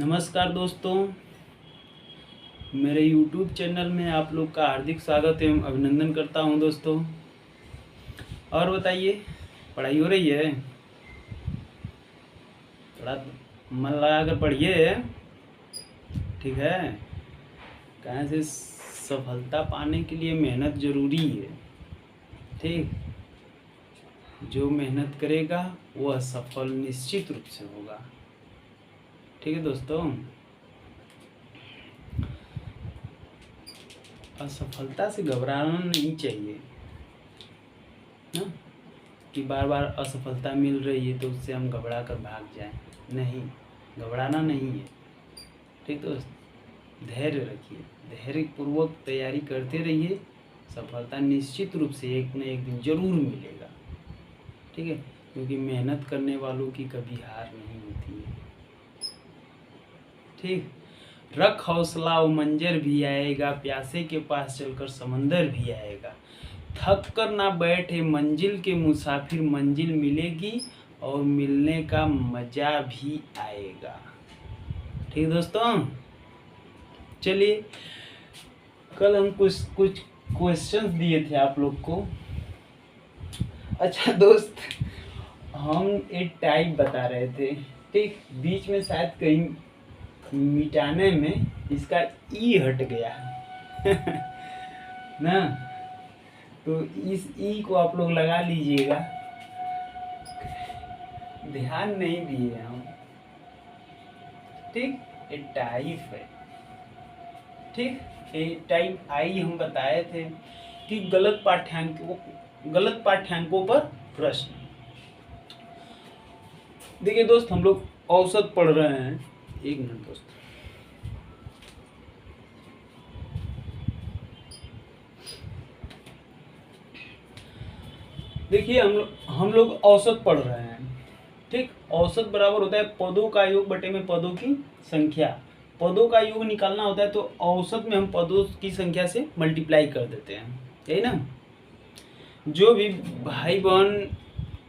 नमस्कार दोस्तों, मेरे YouTube चैनल में आप लोग का हार्दिक स्वागत एवं अभिनंदन करता हूं दोस्तों। और बताइए, पढ़ाई हो रही है? थोड़ा मन लगा कर पढ़िए, ठीक है। कहाँ से सफलता पाने के लिए मेहनत जरूरी है, ठीक। जो मेहनत करेगा वह सफल निश्चित रूप से होगा, ठीक है दोस्तों। असफलता से घबराना नहीं चाहिए ना, कि बार बार असफलता मिल रही है तो उससे हम घबरा कर भाग जाएं। नहीं, घबराना नहीं है, ठीक दोस्त। धैर्य रखिए, धैर्य पूर्वक तैयारी करते रहिए। सफलता निश्चित रूप से एक न एक दिन जरूर मिलेगा, ठीक है। क्योंकि मेहनत करने वालों की कभी हार नहीं होती है, ठीक। रख हौसला, वो मंजर भी आएगा, प्यासे के पास चलकर समंदर भी आएगा। थक कर ना बैठे मंजिल के मुसाफिर, मंजिल मिलेगी और मिलने का मजा भी आएगा, ठीक दोस्तों। चलिए, कल हम कुछ क्वेश्चंस दिए थे आप लोग को। अच्छा दोस्त, हम एक टाइप बता रहे थे, ठीक। बीच में शायद कहीं मिटाने में इसका ई हट गया ना, तो इस ई को आप लोग लगा लीजिएगा। ध्यान नहीं दिए हम, ठीक। ये टाइप है, ठीक। ये टाइप आई हम बताए थे कि गलत पाठ्यांकों पर प्रश्न। देखिए दोस्त, हम लोग औसत पढ़ रहे हैं। एक मिनट दोस्त, देखिए हम लोग औसत पढ़ रहे हैं, ठीक। औसत बराबर होता है पदों का योग बटे में पदों की संख्या। पदों का योग निकालना होता है तो औसत में हम पदों की संख्या से मल्टीप्लाई कर देते हैं, यही ना। जो भी भाई बहन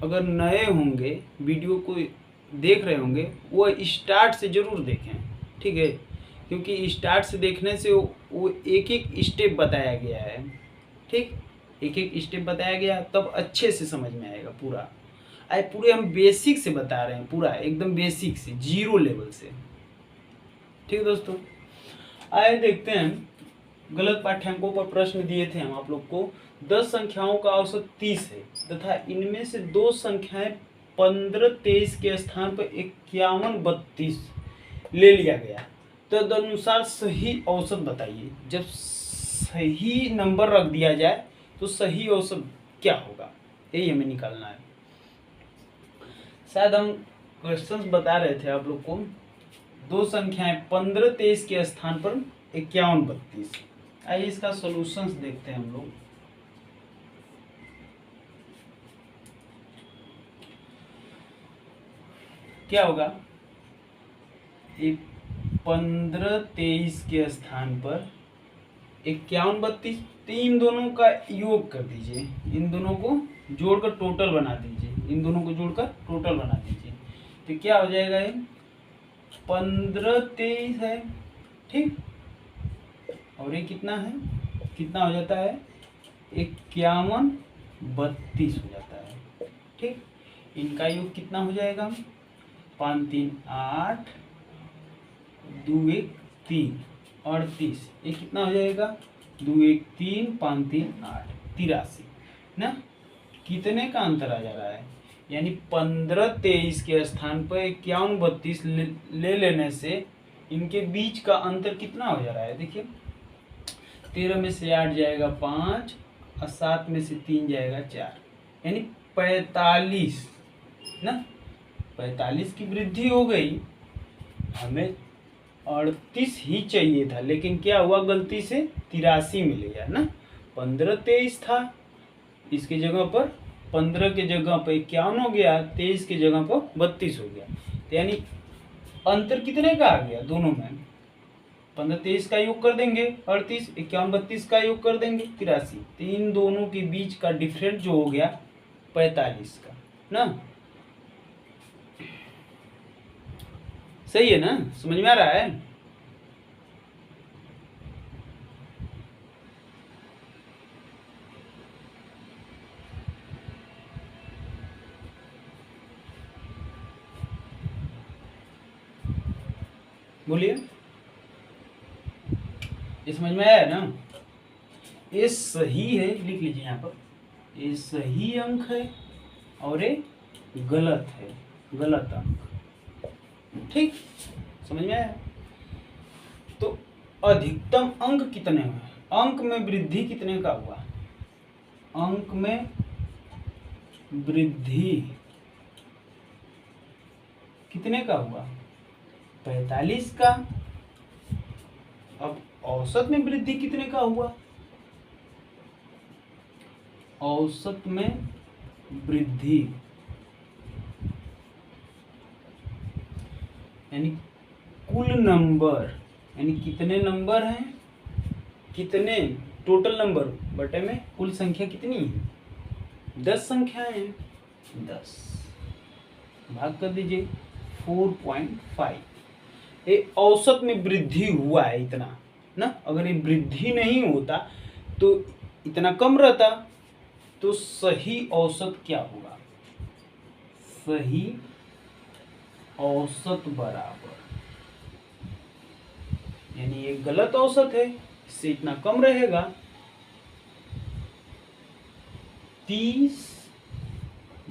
अगर नए होंगे, वीडियो को देख रहे होंगे, वो स्टार्ट से जरूर देखें, ठीक है। क्योंकि स्टार्ट से देखने से वो एक एक स्टेप बताया गया है, ठीक। एक एक स्टेप बताया गया, तब अच्छे से समझ में आएगा पूरा। आए पूरे हम बेसिक से बता रहे हैं, पूरा एकदम बेसिक से, जीरो लेवल से, ठीक दोस्तों। आए देखते हैं, गलत पाठ्यांकों पर प्रश्न दिए थे हम आप लोग को। 10 संख्याओं का औसत 30 है तथा इनमें से 2 संख्याएं 15-23 के स्थान पर 51-32 ले लिया गया। तदनुसार सही औसत बताइए। जब सही नंबर रख दिया जाए तो सही औसत क्या होगा, यही हमें निकालना है। शायद हम क्वेश्चंस बता रहे थे आप लोग को। 2 संख्याएं 15-23 के स्थान पर 51-32। आइए इसका सॉल्यूशंस देखते हैं हम लोग। क्या होगा, 15-23 के स्थान पर 51-32, तो इन दोनों का योग कर दीजिए, इन दोनों को जोड़कर टोटल बना दीजिए, इन दोनों को जोड़कर टोटल बना दीजिए। तो क्या हो जाएगा, ये 15-23 है, ठीक। और ये कितना है, कितना हो जाता है, 51-32 हो जाता है, ठीक। इनका योग कितना हो जाएगा, 5-3 8, 2-1 3, 38। ये कितना हो जाएगा, 2-1 3, 5-3 8, 83 ना। कितने का अंतर आ जा रहा है, यानी 15-23 के स्थान पर 51-32 ले लेने से इनके बीच का अंतर कितना हो जा रहा है। देखिए, 13 में से 8 जाएगा 5 और 7 में से 3 जाएगा 4, यानी 45 ना। 45 की वृद्धि हो गई। हमें 38 ही चाहिए था, लेकिन क्या हुआ, गलती से 83 मिल गया ना। 15-23 था, इसकी जगह पर 15 के जगह पर 51 हो गया, 23 की जगह पर 32 हो गया। तो यानी अंतर कितने का आ गया दोनों में, 15-23 का योग कर देंगे 38, 51-32 का योग कर देंगे 83। तो इन दोनों के बीच का डिफरेंस जो हो गया 45 का ना। सही है ना, समझ में आ रहा है? बोलिए, ये समझ में आया ना? ये सही है, लिख लीजिए यहाँ पर, ये सही अंक है और ये गलत है, गलत अंक। ठीक, समझ में आया? तो अधिकतम अंक कितने हुए? अंक में वृद्धि कितने का हुआ? अंक में वृद्धि कितने का हुआ? 45 का। अब औसत में वृद्धि कितने का हुआ? औसत में वृद्धि यानी कुल नंबर, यानी कितने नंबर हैं, कितने टोटल नंबर बटे में कुल संख्या कितनी है? 10 संख्याएं हैं, 10 भाग कर दीजिए 4.5। ये औसत में वृद्धि हुआ है इतना ना। अगर ये वृद्धि नहीं होता तो इतना कम रहता। तो सही औसत क्या होगा? सही औसत बराबर, यानी ये गलत औसत है, इससे इतना कम रहेगा। 30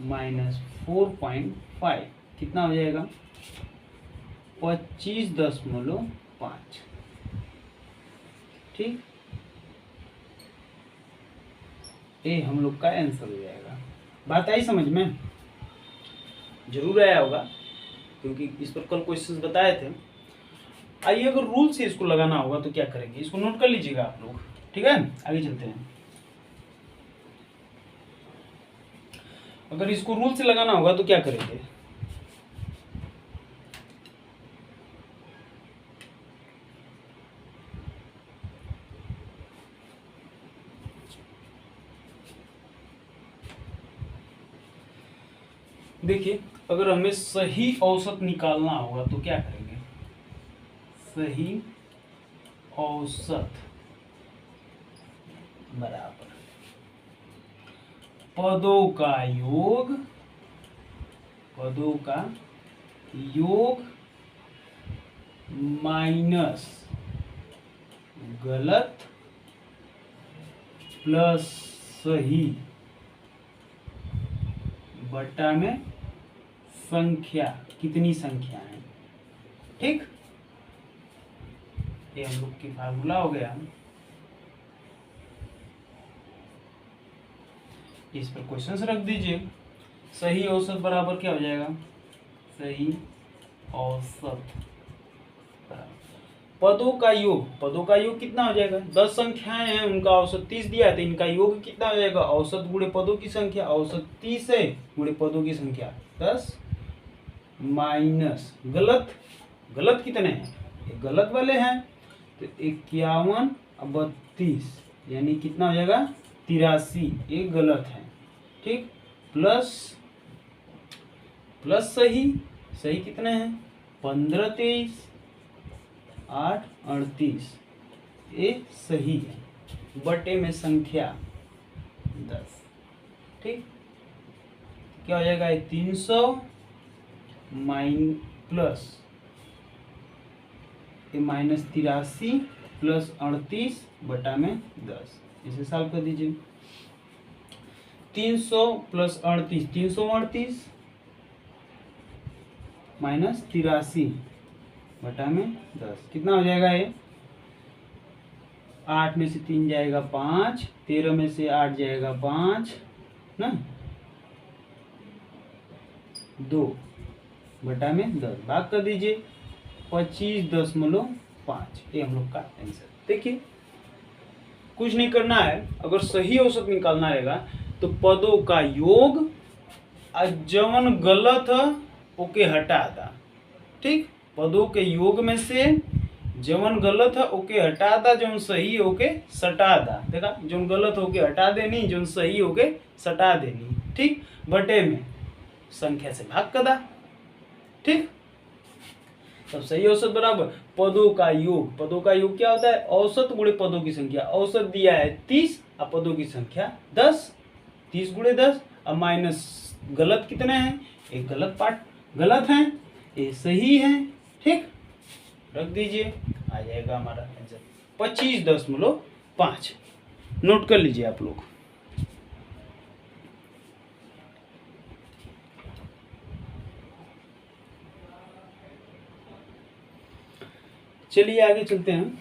माइनस 4.5 कितना हो जाएगा? 25.5। ठीक, ये हम लोग का आंसर हो जाएगा। बात आई समझ में? जरूर आया होगा क्योंकि इस पर कल क्वेश्चंस बताए थे। आइए, अगर रूल से इसको लगाना होगा तो क्या करेंगे, इसको नोट कर लीजिएगा आप लोग। ठीक है, आगे चलते हैं। अगर इसको रूल से लगाना होगा तो क्या करेंगे? देखिए, अगर हमें सही औसत निकालना होगा तो क्या करेंगे? सही औसत बराबर पदों का योग, पदों का योग माइनस गलत प्लस सही बटा में संख्या, कितनी संख्या है। ठीक, ये हम लोग की फार्मूला हो गया। इस पर क्वेश्चंस रख दीजिए। सही औसत बराबर क्या हो जाएगा? सही औसत पदों का योग, पदों का योग कितना हो जाएगा? 10 संख्याएं हैं, उनका औसत 30 दिया है, तो इनका योग कितना हो जाएगा? औसत गुणे पदों की संख्या, औसत 30 है गुणे पदों की संख्या 10 माइनस गलत, गलत कितने हैं? ये गलत वाले हैं, तो 51 और 32 यानी कितना हो जाएगा? 83, ये गलत है। ठीक, प्लस प्लस सही, सही कितने हैं? 15 23 8 38, ये सही है बटे में संख्या 10। ठीक, क्या हो जाएगा? 300 माइन प्लस ये माइनस 83 प्लस 38 बटा में 10। इसे सॉल्व कर दीजिए। 300 प्लस 38, 338 माइनस 83 बटा में 10 कितना हो जाएगा? ये 8 में से 3 जाएगा 5, 13 में से 8 जाएगा 5 ना, 2 बटा में 10 भाग कर दीजिए 25.5। ये हम लोग का आंसर। देखिए, कुछ नहीं करना है। अगर सही औसत निकालना रहेगा तो पदों का योग जवन गलत है ओके हटा दा। ठीक, पदों के योग में से जवन गलत है ओके हटा दा, जवन सही ओके सटा दा। देखा, जवन गलत होके हटा देनी, जवन सही होके सटा देनी। ठीक, बटे में संख्या से भाग कर दा। ठीक, तब सही औसत बराबर पदों का योग। पदों का योग क्या होता है? औसत गुणे पदों की संख्या। औसत दिया है 30 और पदों की संख्या 10। 30 गुणे 10 और माइनस गलत कितने हैं? एक गलत पार्ट गलत है, ये सही है। ठीक, रख दीजिए, आ जाएगा हमारा आंसर 25.5। नोट कर लीजिए आप लोग। चलिए आगे चलते हैं।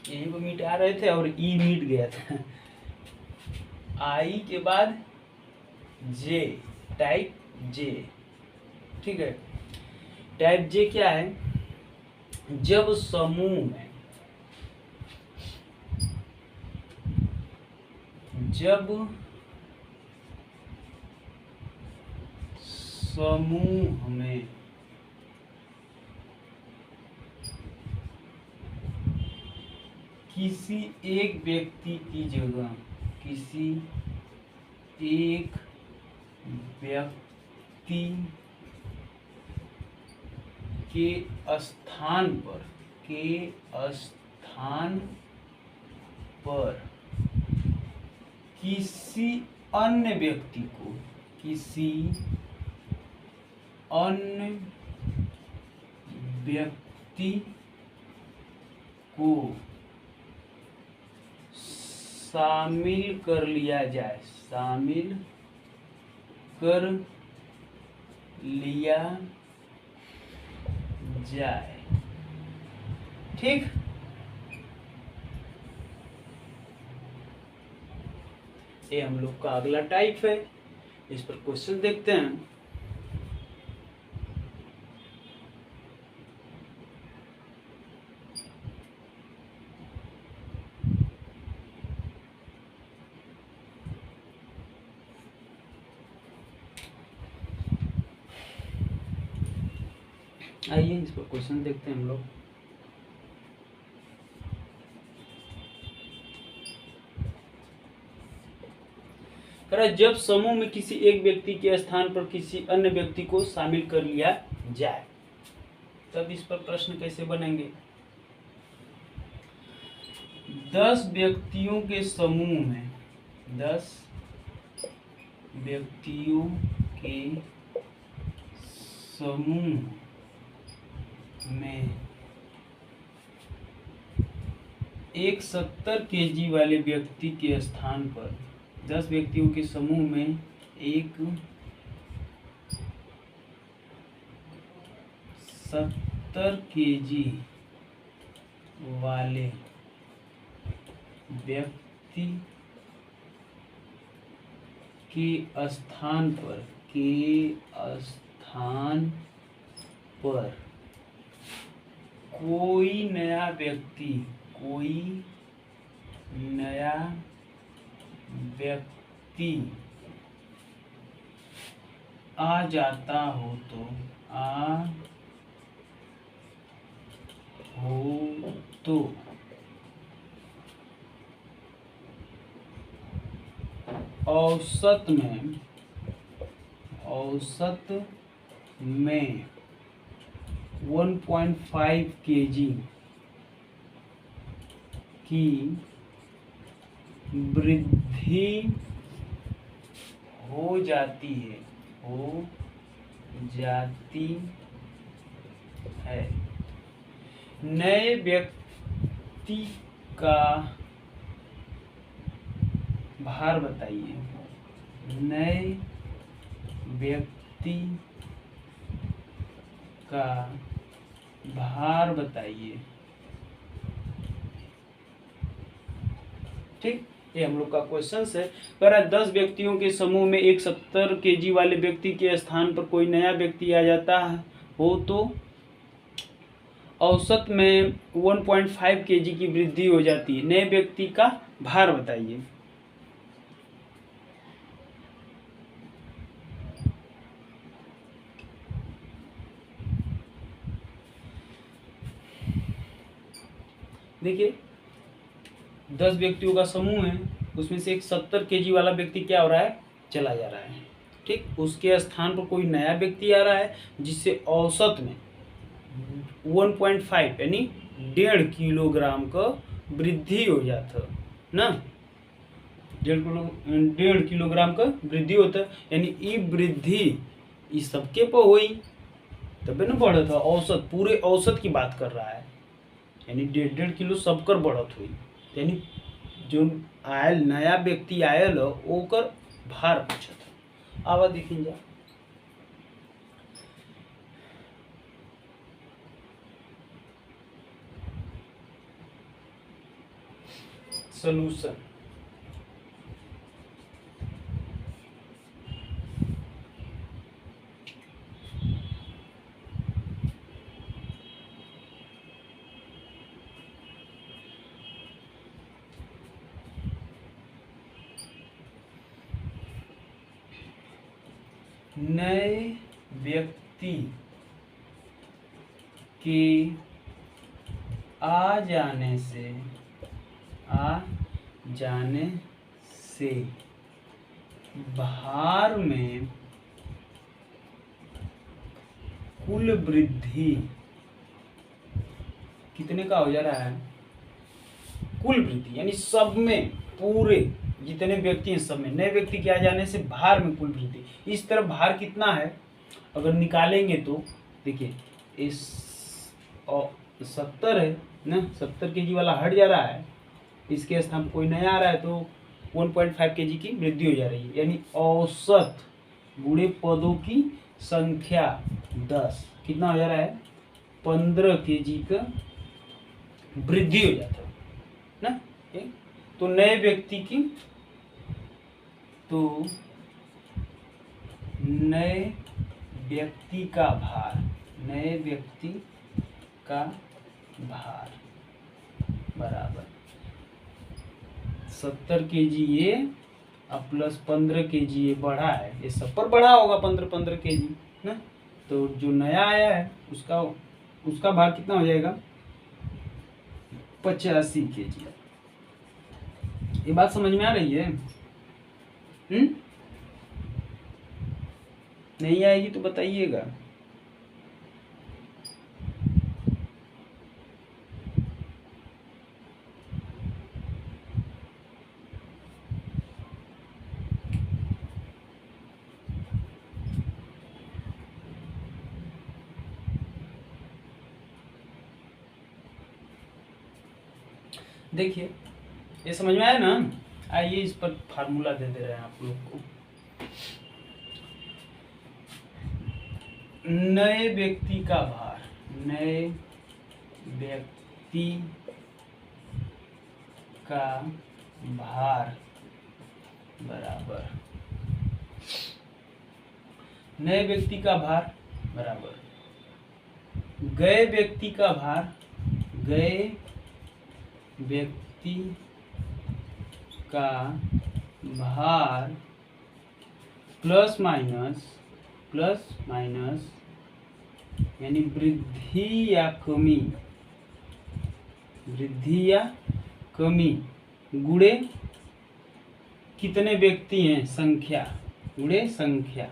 यहीं पर मिटा रहे थे और ई मिट गया था। आई के बाद जे, टाइप जे। ठीक है, टाइप जे क्या है? जब समूह में, जब समूह में किसी एक व्यक्ति की जगह किसी एक व्यक्ति के स्थान पर किसी अन्य व्यक्ति को शामिल कर लिया जाए, ठीक। ये हम लोग का अगला टाइप है। इस पर क्वेश्चन देखते हैं। आइए इस पर क्वेश्चन देखते हैं हम लोग। जब समूह में किसी एक व्यक्ति के स्थान पर किसी अन्य व्यक्ति को शामिल कर लिया जाए, तब इस पर प्रश्न कैसे बनेंगे? 10 व्यक्तियों के समूह में 10 व्यक्तियों के समूह में एक 70 kg वाले व्यक्ति के स्थान पर 10 व्यक्तियों के समूह में एक 70 kg वाले व्यक्ति के स्थान पर कोई नया व्यक्ति आ जाता हो तो औसत में 1.5 kg की वृद्धि हो जाती है। नए व्यक्ति का भार बताइए। नए व्यक्ति का भार बताइए। ठीक, ये हम लोग का क्वेश्चन है। कह रहा है 10 व्यक्तियों के समूह में एक 70 kg वाले व्यक्ति के स्थान पर कोई नया व्यक्ति आ जाता हो तो औसत में 1.5 kg की वृद्धि हो जाती है। नए व्यक्ति का भार बताइए। देखिए 10 व्यक्तियों का समूह है, उसमें से एक 70 केजी वाला व्यक्ति क्या हो रहा है, चला जा रहा है। ठीक, उसके स्थान पर कोई नया व्यक्ति आ रहा है जिससे औसत में 1.5 यानी 1.5 किलोग्राम का वृद्धि हो जाता ना, 1.5 किलोग्राम का वृद्धि होता, यानी ई वृद्धि इस सबके पर हुई तबे ना बढ़त है। औसत, पूरे औसत की बात कर रहा है, यानी 1.5 किलो सबकर बढ़त हुई, यानी जो आयल नया व्यक्ति आयल ओकर भार पूछत। आवा देखिए जा सॉल्यूशन। नए व्यक्ति के आ जाने से भार में कुल वृद्धि कितने का हो जा रहा है, कुल वृद्धि यानी सब में, पूरे जितने व्यक्ति हैं सब में नए व्यक्ति के आ जाने से भार में कुल वृद्धि। इस तरफ भार कितना है अगर निकालेंगे तो देखिए इस 70 है ना, 70 केजी वाला हट जा रहा है, इसके स्थान पर कोई नया आ रहा है तो 1.5 केजी की वृद्धि हो जा रही है, यानी औसत गुणे पदों की संख्या 10 कितना हो जा रहा है, 15 केजी का वृद्धि हो जाता है ना। तो नए व्यक्ति की, तो नए व्यक्ति का भार, नए व्यक्ति का भार बराबर 70 केजी ये अब प्लस 15 केजी ये बढ़ा है, ये सब पर बढ़ा होगा 15 केजी ना। तो जो नया आया है उसका भार कितना हो जाएगा, 85 केजी। ये बात समझ में आ रही है? नहीं आएगी तो बताइएगा। देखिए ये समझ में आया ना। आइए इस पर फार्मूला दे रहे हैं आप लोग को। नए व्यक्ति का भार, नए व्यक्ति का भार बराबर, नए व्यक्ति का भार बराबर गए व्यक्ति का भार, गए व्यक्ति का भार प्लस माइनस यानी वृद्धि या कमी गुणे कितने व्यक्ति हैं, संख्या गुणे संख्या।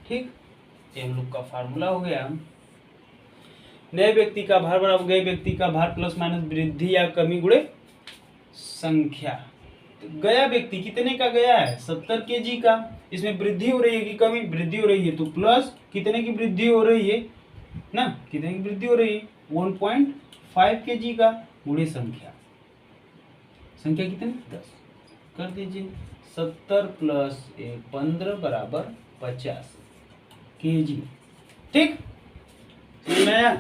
ठीक, ये हम लोग का फार्मूला हो गया। नए व्यक्ति का भार बराबर गए व्यक्ति का भार प्लस माइनस वृद्धि या कमी गुणे संख्या। तो गया व्यक्ति कितने का गया है, 70 केजी का, इसमें वृद्धि हो रही है कि कमी, वृद्धि हो रही है, तो प्लस कितने की वृद्धि हो रही है ना, कितने की वृद्धि हो रही है, 1.5 केजी का गुणे संख्या। संख्या कितनी, 10 कर दीजिए। 70 प्लस 15 बराबर 50 केजी। ठीक, नया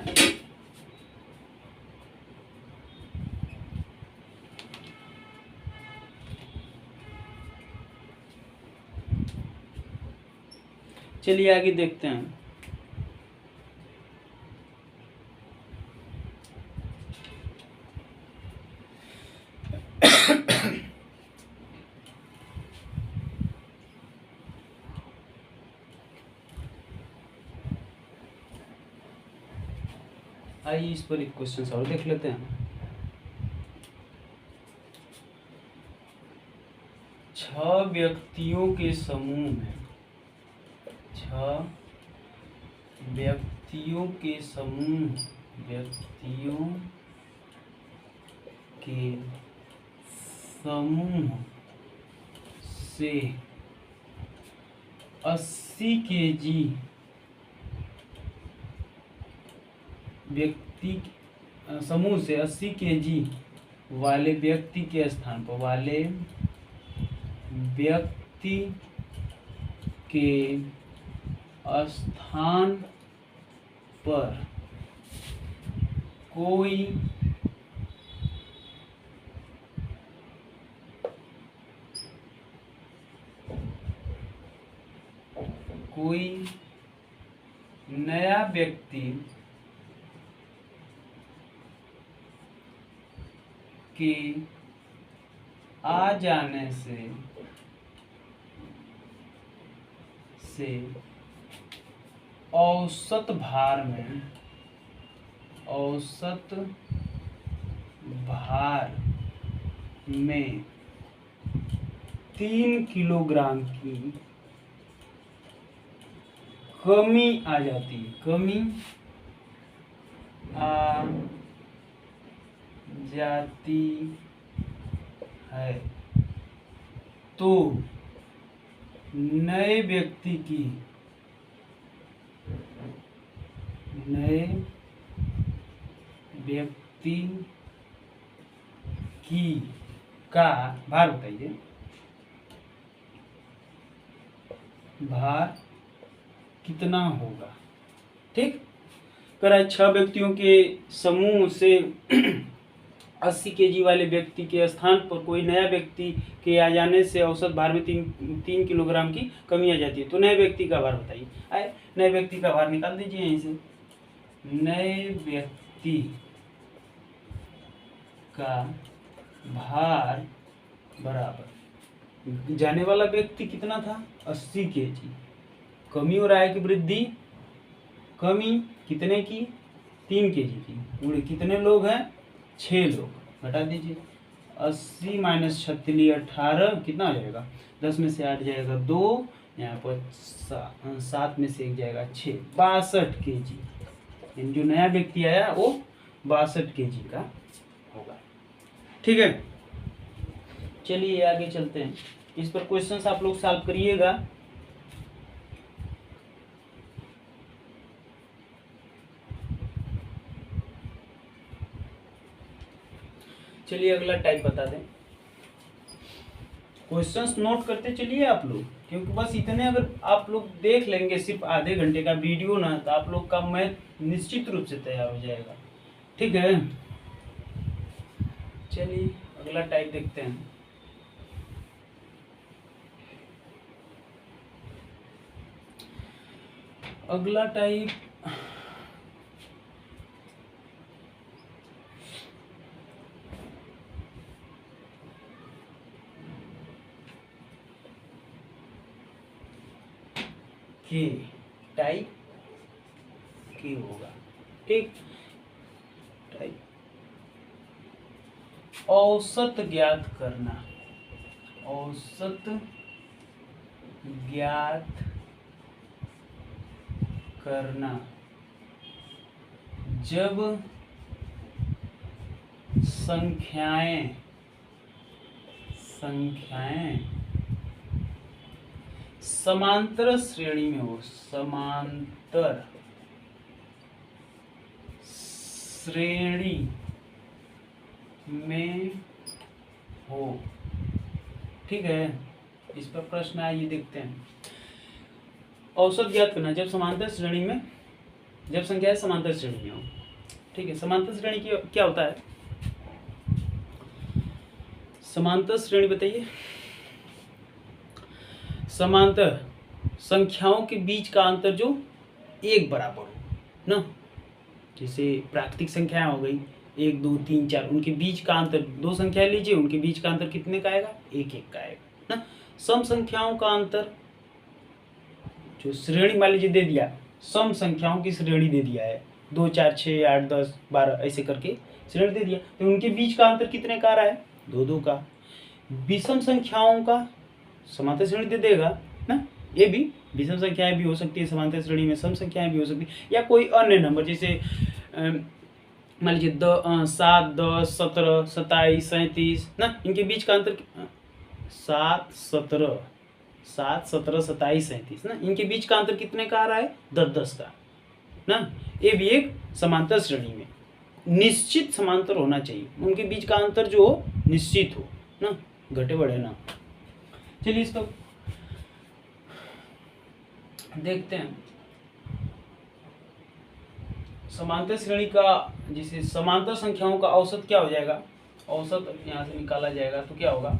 चलिए आगे देखते हैं। आइए इस पर एक क्वेश्चन और देख लेते हैं। 6 व्यक्तियों के समूह में 6 व्यक्तियों के समूह से 80 केजी समूह से 80 केजी वाले व्यक्ति के स्थान पर कोई नया व्यक्ति के आ जाने से औसत भार में 3 किलोग्राम की कमी आ जाती है तो नए व्यक्ति का भार बताइए, भार कितना होगा। ठीक, करा 6 व्यक्तियों के समूह से 80 केजी वाले व्यक्ति के स्थान पर कोई नया व्यक्ति के आ जाने से औसत भार में 3 किलोग्राम की कमी आ जाती है। तो नए व्यक्ति का भार बताइए। आए, नए व्यक्ति का भार निकाल दीजिए यहीं से। नए व्यक्ति का भार बराबर जाने वाला व्यक्ति कितना था 80 केजी, कमी हो रहा है कि वृद्धि, कमी कितने की 3 केजी की, पूरे कितने लोग हैं 6 लोग, घटा दीजिए 80 माइनस 36 18 कितना आ जाएगा, 10 में से 8 जाएगा 2, यहाँ पर 7 में से 1 जाएगा 6, 62 केजी। जो नया व्यक्ति आया वो 62 केजी का होगा। ठीक है, चलिए आगे चलते हैं। इस पर क्वेश्चंस आप लोग सॉल्व करिएगा। चलिए अगला टाइप बता दें। क्वेश्चंस नोट करते चलिए आप लोग, क्योंकि बस इतने अगर आप लोग देख लेंगे सिर्फ आधे घंटे का वीडियो ना, तो आप लोग का मैथ निश्चित रूप से तैयार हो जाएगा। ठीक है, चलिए अगला टाइप देखते हैं। अगला टाइप के टाइप के होगा। ठीक, टाइप औसत ज्ञात करना, औसत ज्ञात करना जब संख्याएं समांतर श्रेणी में हो, समांतर श्रेणी में हो। ठीक है, इस पर प्रश्न आइए देखते हैं। औसत ज्ञात करना जब समांतर श्रेणी में, जब संख्याएं समांतर श्रेणी में हो। ठीक है, समांतर श्रेणी की क्या होता है? समांतर श्रेणी बताइए। समांतर संख्याओं के बीच का अंतर जो एक बराबर हो ना, जैसे प्राकृतिक संख्याएं हो गई 1 2 3 4, उनके बीच का अंतर, दो संख्याएं लीजिए उनके बीच का अंतर कितने का आएगा, 1 1 का आएगा ना। सम संख्याओं का अंतर जो श्रेणी मान लीजिए दे दिया, सम संख्याओं की श्रेणी दे दिया है 2 4 6 8 10 12 ऐसे करके श्रेणी दे दिया, तो उनके बीच का अंतर कितने का आ रहा है, 2 2 का। विषम संख्याओं का समांतर श्रेणी दे देगा ना। ये भी विषम संख्याएं भी हो सकती है समांतर श्रेणी में, सम संख्याएं भी हो सकती है, या कोई अन्य नंबर जैसे मान लीजिए 7, 10, 17, 27, 37 ना, इनके बीच का अंतर 7, 17, 27, 37 ना, इनके बीच का अंतर कितने का आ रहा है? 10 का ना। ये भी एक समांतर श्रेणी में निश्चित समांतर होना चाहिए, उनके बीच का अंतर जो हो निश्चित हो ना, घटे बढ़े ना। चलिए इसको देखते हैं। समांतर श्रेणी का जिसे समांतर संख्याओं का औसत क्या हो जाएगा? औसत यहाँ से निकाला जाएगा तो क्या होगा?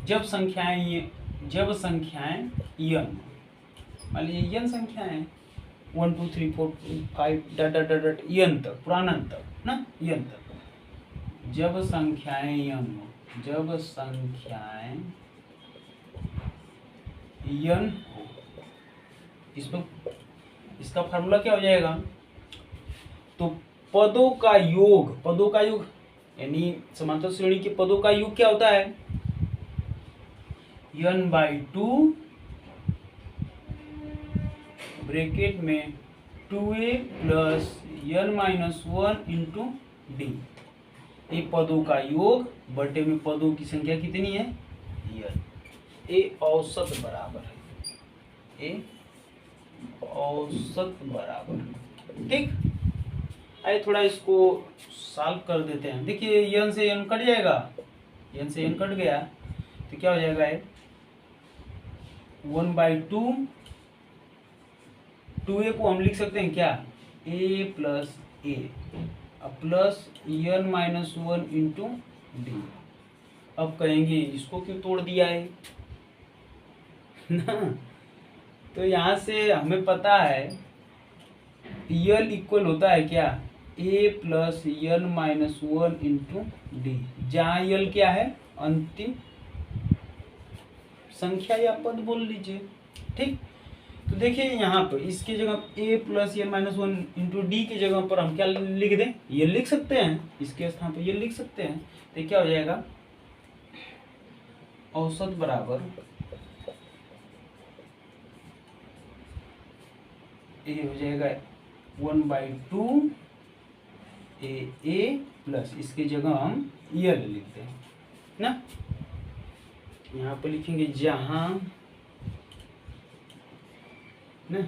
जब संख्याएं n, मान लीजिए n संख्याएं 1 2 3 4 5 dot dot dot dot n तक, पूर्णांक तक ना, n तक जब संख्याएं n हो, इसमें इसका फार्मूला क्या हो जाएगा? तो पदों का योग यानी समांतर श्रेणी के पदों का योग क्या होता है? n/2 ब्रैकेट में 2a plus n-1 into D. ये पदों का योग बटे में पदों की संख्या कितनी है? n। ये औसत बराबर है, ये औसत बराबर, ठीक। आइए थोड़ा इसको सॉल्व कर देते हैं। देखिए n से n कट जाएगा, n से n कट गया तो क्या हो जाएगा? 1/2, 2a को हम लिख सकते हैं क्या? a plus a plus n-1 into D. अब कहेंगे इसको क्यों तोड़ दिया है ना? तो यहाँ से हमें पता है l इक्वल होता है क्या? a plus n-1 into D, जहाँ l क्या है? अंतिम संख्या या पद बोल लीजिए, ठीक। तो देखिए यहाँ पर इसकी जगह a plus n-1 into D की जगह पर हम क्या लिख दें? ये लिख सकते हैं, इसके स्थान पर ये लिख सकते हैं। तो क्या हो जाएगा? औसत बराबर ये हो जाएगा 1/2 a प्लस, इसकी जगह हम l लिखते हैं ना। यहाँ पर लिखेंगे जहां ना,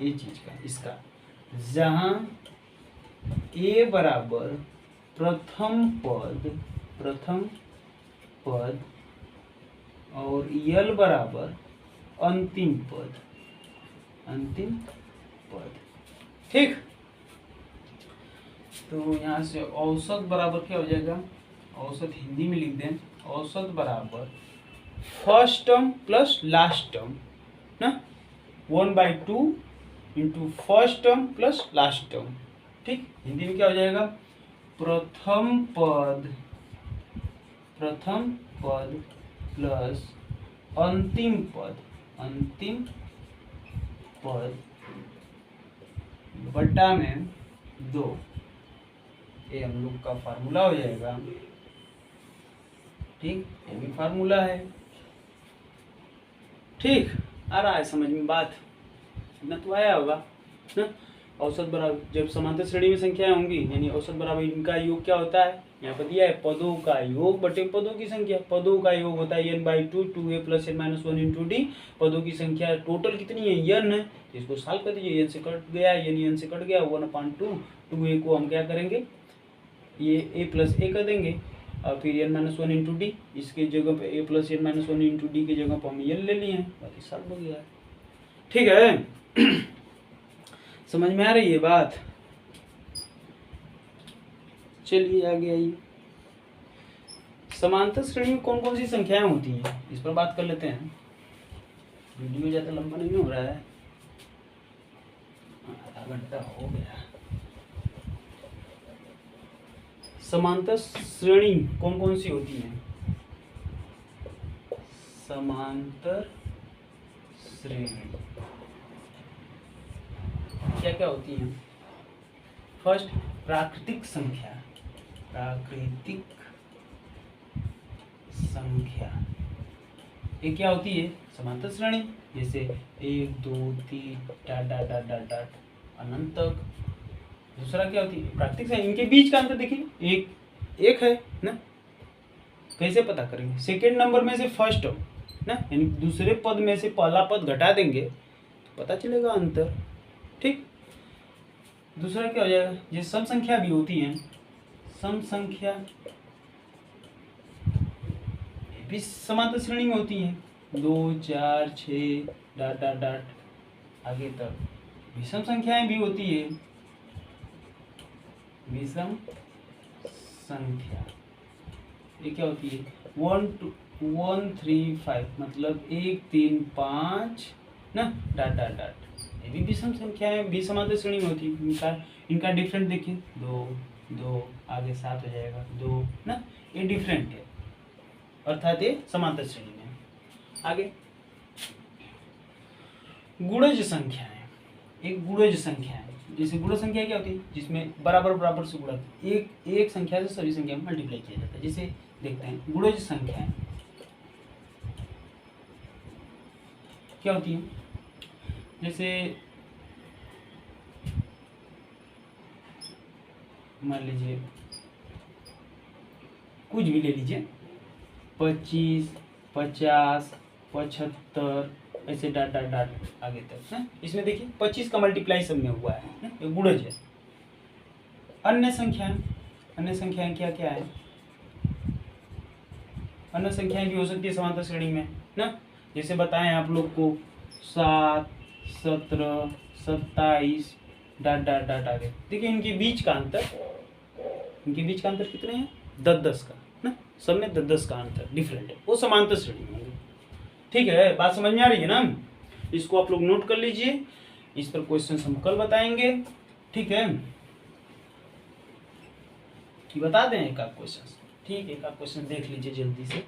ये चीज का इसका जहां a बराबर प्रथम पद और l बराबर अंतिम पद, ठीक। तो यहाँ से औसत बराबर क्या हो जाएगा? औसत हिंदी में लिख दें, औसत बराबर first term plus last term ना, 1/2 into first term plus last term, ठीक। हिंदी में क्या हो जाएगा? प्रथम पद प्लस अंतिम पद बटा में 2। ये हम लोग का फार्मूला हो जाएगा, ठीक। ये भी फार्मूला है, ठीक। आ रहा है समझ में बात? इतना तो आया होगा ना। औसत बराबर जब समांतर श्रेणी में संख्याएं होंगी यानी औसत बराबर इनका योग क्या होता है? यहाँ पर दिया है पदों का योग बटे पदों की संख्या। पदों का योग होता है n/2 2a plus n-1 into D. पदों की संख्या टोटल कितनी है? n है, तो इसको सॉल्व कर दीजिए। n से कट गया, n से कट गया, 1/2 2a को हम क्या करेंगे? ये a प्लस a कर देंगे और फिर n-1 इंटू डी, इसके जगह पे a plus n-1 into D की जगह पर हम l ले लिए हैं, बाकी सॉल्व हो गया, ठीक है। समझ में आ रही है बात? चलिए आगे आइए। समांतर श्रेणी में कौन कौन सी संख्याएं होती हैं इस पर बात कर लेते हैं। वीडियो ज़्यादा लंबा नहीं हो रहा है, आधा घंटा हो गया। समांतर श्रेणी कौन कौन सी होती है? समांतर श्रेणी क्या क्या होती हैं? फर्स्ट प्राकृतिक संख्या, प्राकृतिक संख्या ये क्या होती है? समांतर श्रेणी, जैसे 1 2 3 dot dot dot dot dot अनंत तक। दूसरा क्या होती है? प्राकृतिक संख्या, इनके बीच का अंतर देखिए, एक है ना। कैसे पता करेंगे? सेकेंड नंबर में से फर्स्ट हो ना, यानी दूसरे पद में से पहला पद घटा देंगे तो पता चलेगा अंतर। ठीक। दूसरा क्या हो जाएगा? ये सम संख्या भी होती है, सम संख्या भी समांतर श्रेणी में होती है, 2 4 6 डाट डाट डाट आगे तक। विषम संख्याएं भी होती है, विषम संख्या ये क्या होती है? 1 2 1 3 5 मतलब 1 3 5 ना डाट डाट डाट। ये भी विषम संख्याएं भी समांतर श्रेणी में होती है। इनका डिफरेंट देखिए, 2 2 आगे 7 हो जाएगा 2 ना, ये डिफरेंट है, अर्थात ये समांतर श्रेणी में। आगे गुणज संख्याएं, एक गुणज संख्या है। जैसे गुणज संख्या क्या होती है? जिसमें बराबर बराबर से गुणा, एक संख्या से सभी संख्या में मल्टीप्लाई किया जाता है। जैसे देखते हैं गुणज संख्याएं क्या होती है। जैसे मान लीजिए कुछ भी ले लीजिए, 25 50 75 ऐसे डाट डाट डाट आगे तक ना। इसमें देखिए 25 का मल्टीप्लाई सब में हुआ है ना, ये गुणज है। अन्य संख्याएं क्या क्या है? अन्य संख्याएं भी हो सकती है समांतर श्रेणी में ना। जैसे बताएं आप लोग को 7 17 27 डाट डाट डाट आगे। देखिए इनके बीच का अंतर कितने हैं? 10 का ना, सब में 10 का अंतर डिफरेंट है, वो समांतर श्रेणी में होंगे। ठीक है, बात समझ में आ रही है ना? इसको आप लोग नोट कर लीजिए, इस पर क्वेश्चन हम कल बताएंगे। ठीक है, कि बता दें एक आध क्वेश्चन। ठीक है, एक आध क्वेश्चन देख लीजिए जल्दी से।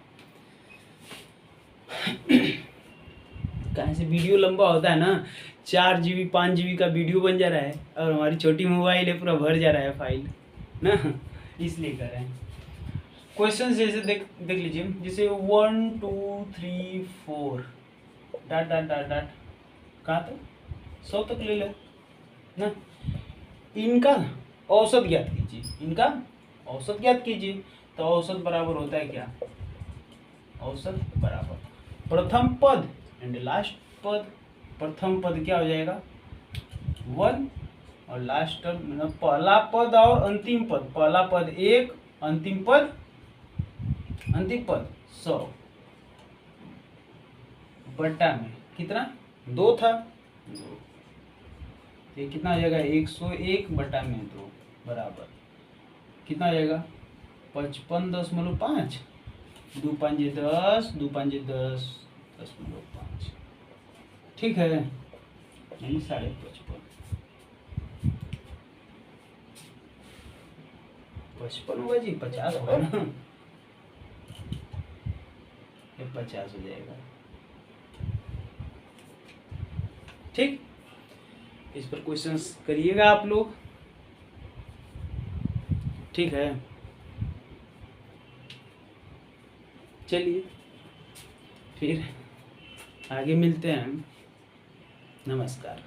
कहीं से वीडियो लंबा होता है ना, 4 GB 5 GB का वीडियो बन जा रहा है, और हमारी छोटी मोबाइल है पूरा भर जा रहा है फाइल ना, इसलिए कर रहे हैं। क्वेश्चन जैसे देख लीजिए, जैसे 1 2 3 4 डाट डाट डाट डाट कहाँ तक? 100 तक ले लो ना। इनका औसत ज्ञात कीजिए, तो औसत बराबर होता है क्या? औसत बराबर प्रथम पद एंड लास्ट पद। प्रथम पद क्या हो जाएगा? 1 और लास्ट मतलब पहला पद और अंतिम पद। पहला पद 1, अंतिम पद 100 बट्टा में कितना? 2 था, 2। ये कितना हो जाएगा? 101 बट्टा में 2 बराबर कितना हो जाएगा? 55.5। 2 5 10, 2 5 10.5। ठीक है, यानी 55.5। 55 होगा जी, 50 होगा ना, ये 50 हो जाएगा। ठीक, इस पर क्वेश्चंस करिएगा आप लोग। ठीक है, चलिए फिर आगे मिलते हैं। नमस्कार।